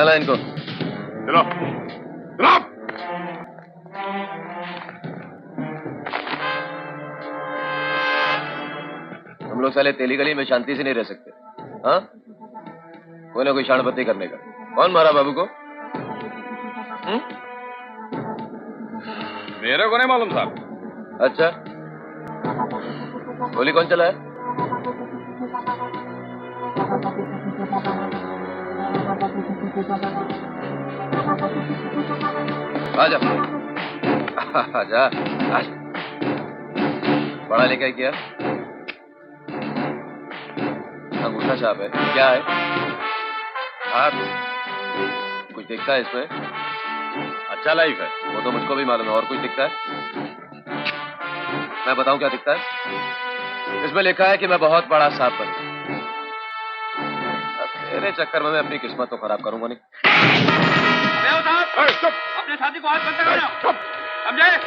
चला इनको। चलो चलो। हम लोग साले तेली गली में शांति से नहीं रह सकते। हाँ, कोई ना कोई शानपत्ती करने का। कौन मारा बाबू को? मेरे को नहीं मालूम साहब। अच्छा, गोली कौन चला है? आजा आजा आजा। पढ़ा लिखा है क्या? अंगूठा छाप है क्या है? हाथ कुछ दिखता है इसमें? अच्छा लाइफ है वो तो मुझको भी मालूम है। और कुछ दिखता है? मैं बताऊं क्या दिखता है? इसमें लिखा है कि मैं बहुत बड़ा सांप बनूं। तेरे चक्कर में मैं अपनी किस्मत तो खराब करूंगा नहीं। साहब अपने साथी को हाथ बंद करो, समझे?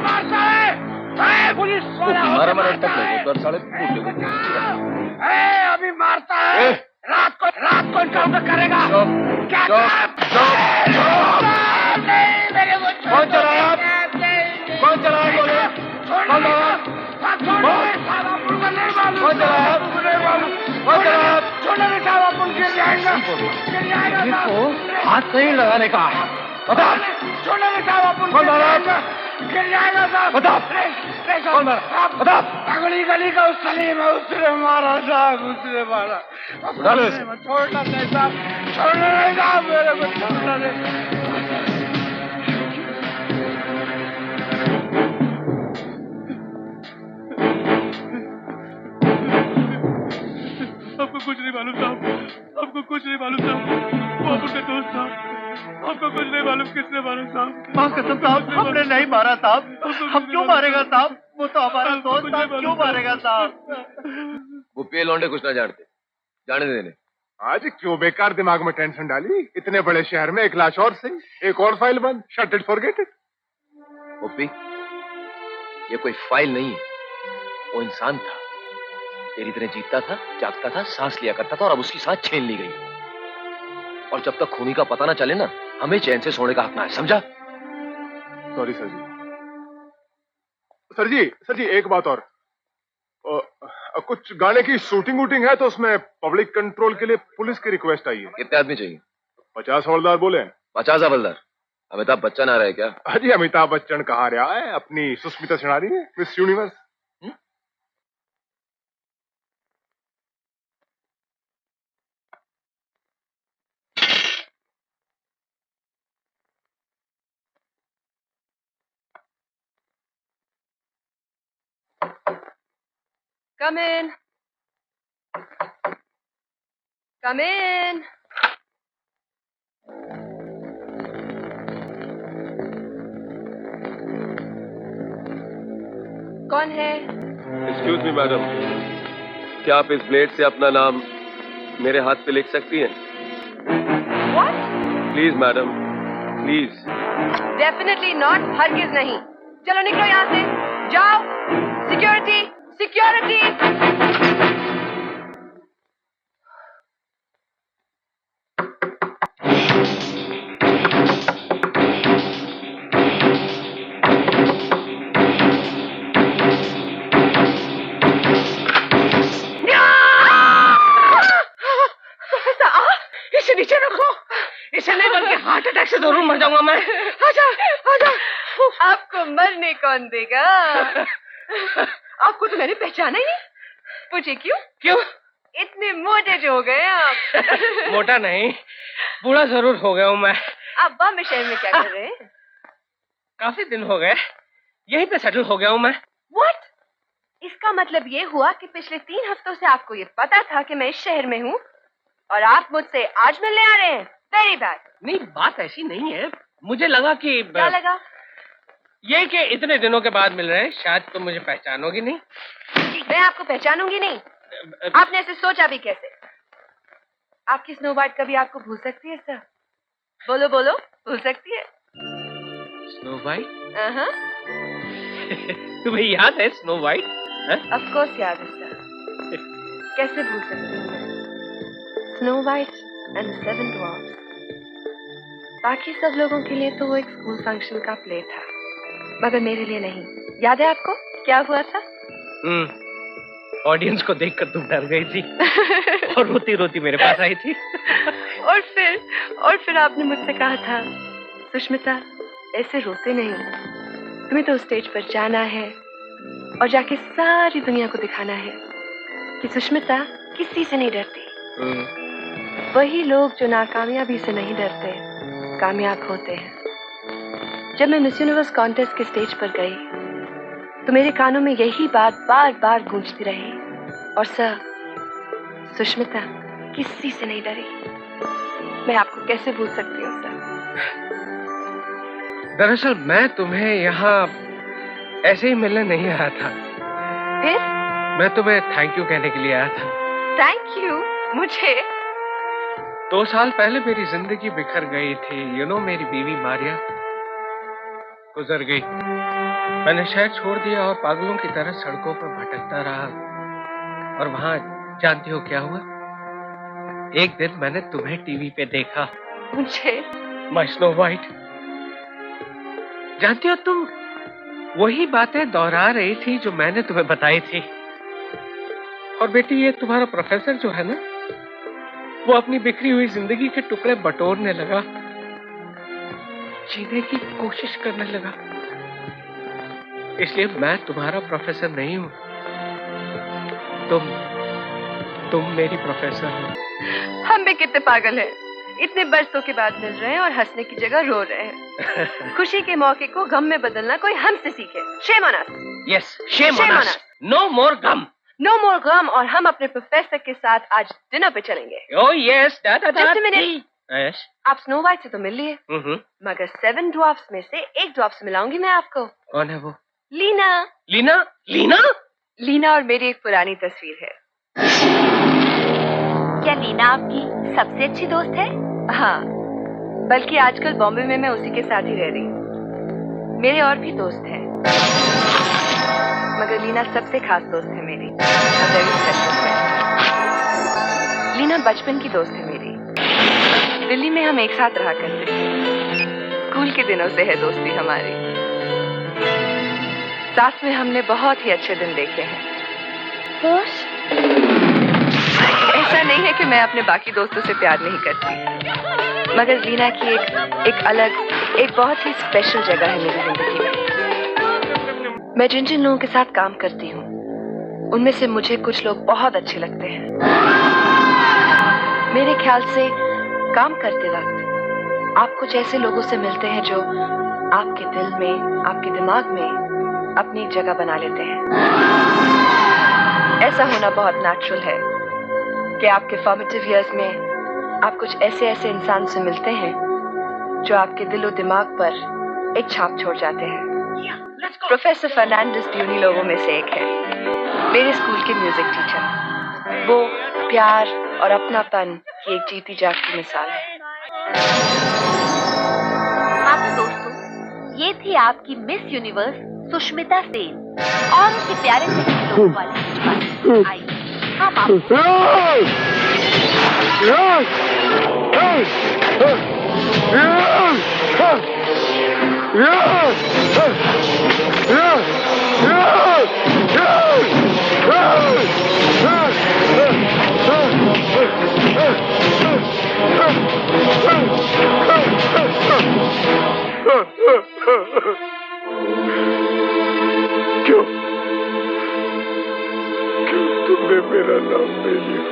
मारता है पुलिस वाला। मारा मैंने तक नहीं कर साले फूट। अभी मारता है। रात को इनका करेगा। क्या मेरे को कौन चलाया? कौन चलाया गोली? कौन चलाया? कौन चलाया? कौन चलाया? छोड़ने में साहब अपन गिर जाएगा। हाथ नहीं लगाने का है। बता। छोड़ने में साहब अपन कौन मारा? गिर जाएगा साहब। बता। कौन मारा? बता। अगली गली का उस सलीम है, उसने मारा साहब, उसने मारा। छोड़ना नहीं साहब, छोड़ना नहीं साहब, मेरे को छोड़ना नहीं। आपको कुछ नहीं मालूम साहब, आपको कुछ नहीं मालूम साहब। वो आपका दोस्त था, आपको कुछ नहीं मालूम। किसने मारा साहब? माँ कसम साहब, हमने नहीं मारा साहब। हम क्यों मारेगा साहब? वो तो हमारा दोस्त था, क्यों मारेगा साहब? वो पे लौंडे कुछ ना जानते, जाने देने। आज क्यों बेकार दिमाग में टेंशन डाली? इतने बड़े शहर में एक लाश और सही, एक और फाइल बंद। Shut it forget it. OP, ये कोई फाइल नहीं है, वो इंसान था। तेरी तरह जीता था, जागता था, सांस लिया करता था, और अब उसकी सांस छीन ली गई। और जब तक खूनी का पता ना चले ना, हमें चैन से सोने का हक ना है, समझा? सॉरी सर जी। सर जी एक बात और। कुछ गाने की शूटिंग वूटिंग है तो उसमें पब्लिक कंट्रोल के लिए पुलिस की रिक्वेस्ट आई है। कितने आदमी चाहिए? 50 हवलदार बोले। 50 हवलदार? अमिताभ बच्चन आ रहा है क्या? अजी अमिताभ बच्चन कहाँ रहा है, अपनी सुष्मिता सेन आ रही है, miss universe. Come in. Come in. कौन है? एक्सक्यूज मी मैडम, क्या आप इस ब्लेड से अपना नाम मेरे हाथ पे लिख सकती हैं? What? Please madam, please. Definitely not. हरगिज नहीं। चलो निकलो यहाँ से। जाओ। Security. Security. इसे नीचे रखो, इसे नहीं बल्कि हार्ट अटैक से जरूर मर जाऊंगा मैं। आजा आजा। आपको मरने कौन देगा? आपको तो मैंने पहचाना ही नहीं। पूछे क्यों? क्यों? इतने मोटे जो हो गए आप। मोटा नहीं, बूढ़ा जरूर हो गया हूँ मैं। आप बॉम्बे शहर में क्या कर रहे हैं? काफी दिन हो गए, यहीं पे सेटल हो गया हूँ मैं। What? इसका मतलब ये हुआ कि पिछले 3 हफ्तों से आपको ये पता था कि मैं इस शहर में हूँ और आप मुझसे आज मिलने आ रहे हैं। Very bad. नहीं, बात ऐसी नहीं है। मुझे लगा कि क्या लगा? ये कि इतने दिनों के बाद मिल रहे हैं, शायद तुम मुझे पहचानोगी नहीं। मैं आपको पहचानूंगी नहीं। आपने ऐसे सोचा भी कैसे? आपकी स्नो वाइट कभी आपको भूल सकती है सर? बोलो बोलो, भूल सकती है? Snow white? तुम्हें याद है स्नो वाइट? ऑफ कोर्स याद है सर। कैसे भूल सकती हूँ मैं? Snow white and the 7 dwarfs. बाकी सब लोगों के लिए तो वो एक स्कूल फंक्शन का प्ले था, मगर मेरे लिए नहीं। याद है आपको क्या हुआ था? ऑडियंस को देखकर तुम डर गई थी और रोती रोती मेरे पास आई थी। और फिर आपने मुझसे कहा था, सुष्मिता ऐसे रोते नहीं, तुम्हें तो स्टेज पर जाना है और जाके सारी दुनिया को दिखाना है कि सुष्मिता किसी से नहीं डरती। वही लोग जो नाकामयाबी से नहीं डरते कामयाब होते हैं। जब मैं मिस यूनिवर्स कॉन्टेस्ट के स्टेज पर गई तो मेरे कानों में यही बात बार बार गूंजती रही, और सर, सुष्मिता किसी से नहीं डरी। मैं आपको कैसे भूल सकती हूँ सर? दरअसल मैं तुम्हें यहाँ ऐसे ही मिलने नहीं आया था। फिर? मैं तुम्हें थैंक यू कहने के लिए आया था। Thank you? मुझे? 2 साल पहले मेरी जिंदगी बिखर गई थी। मेरी बीवी मारिया गुजर गई। मैंने शहर छोड़ दिया और पागलों की तरह सड़कों पर भटकता रहा। और वहां जानती हो क्या हुआ? एक दिन मैंने तुम्हें टीवी पे देखा। मुझे? My snow white. जानती हो, तुम वही बातें दोहरा रही थी जो मैंने तुम्हें बताई थी। और बेटी, ये तुम्हारा प्रोफेसर जो है ना, वो अपनी बिखरी हुई जिंदगी के टुकड़े बटोरने लगा, जीने की कोशिश करने लगा। इसलिए मैं तुम्हारा प्रोफेसर नहीं हूँ, तुम मेरी प्रोफेसर हो। हम भी कितने पागल हैं, इतने बरसों के बाद मिल रहे हैं और हंसने की जगह रो रहे हैं। खुशी के मौके को गम में बदलना कोई हमसे सीखे। Shame on us. Yes, shame on us. No more gum. No more gum। और हम अपने प्रोफेसर के साथ आज डिनर पे चलेंगे। Oh yes, Just a minute. Yes. आप स्नो वाइट से तो मिल लिए, मगर 7 ड्वार्फ्स में से एक ड्वार्फ से मिलाऊंगी मैं आपको। कौन है वो? लीना। लीना? लीना? लीना और मेरी एक पुरानी तस्वीर है। क्या लीना आपकी सबसे अच्छी दोस्त है? हाँ, बल्कि आजकल बॉम्बे में मैं उसी के साथ ही रह रही हूँ। मेरे और भी दोस्त हैं, मगर लीना सबसे खास दोस्त है मेरी। लीना बचपन की दोस्त है मेरी। दिल्ली में हम एक साथ रहा करते थे। स्कूल के दिनों से है दोस्ती हमारी। साथ में हमने बहुत ही अच्छे दिन देखे हैं। ऐसा नहीं है कि मैं अपने बाकी दोस्तों से प्यार नहीं करती, मगर लीना की एक अलग, एक बहुत ही स्पेशल जगह है मेरी जिंदगी में। मैं जिन जिन लोगों के साथ काम करती हूँ, उनमें से मुझे कुछ लोग बहुत अच्छे लगते हैं। मेरे ख्याल से काम करते वक्त आप कुछ ऐसे लोगों से मिलते हैं जो आपके दिल में, आपके दिमाग में अपनी एक जगह बना लेते हैं। ऐसा होना बहुत नेचुरल है कि आपके फॉर्मेटिव इयर्स में आप कुछ ऐसे इंसान से मिलते हैं जो आपके दिलो दिमाग पर एक छाप छोड़ जाते हैं। प्रोफेसर फर्नांडिस भी उन्हीं लोगों में से एक है, मेरे स्कूल के म्यूजिक टीचर। वो प्यार और अपनापन की एक जीती जागती मिसाल है। हाँ तो दोस्तों, ये थी आपकी मिस यूनिवर्स सुष्मिता सेन और उसके प्यारे से लोगों वाली। आइए हम आपको क्यों तुमने मेरा नाम ले लिया?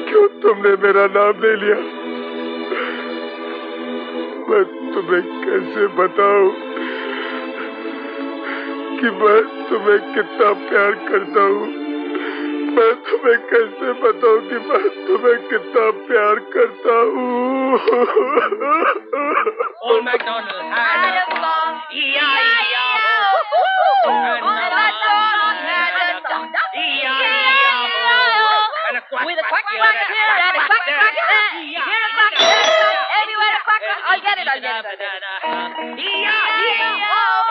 क्यों तुमने मेरा नाम ले लिया? मैं तुम्हें कैसे बताऊं कि मैं तुम्हें कितना प्यार करता हूँ? मैं तुम्हें कैसे बताऊं कि मैं तुम्हें कितना प्यार करता हूँ? Old MacDonald had a farm, E-I-E-I-O. With a quack here and a quack there. Here a quack, everywhere a quack. I'll get it. E-I-E-I-O.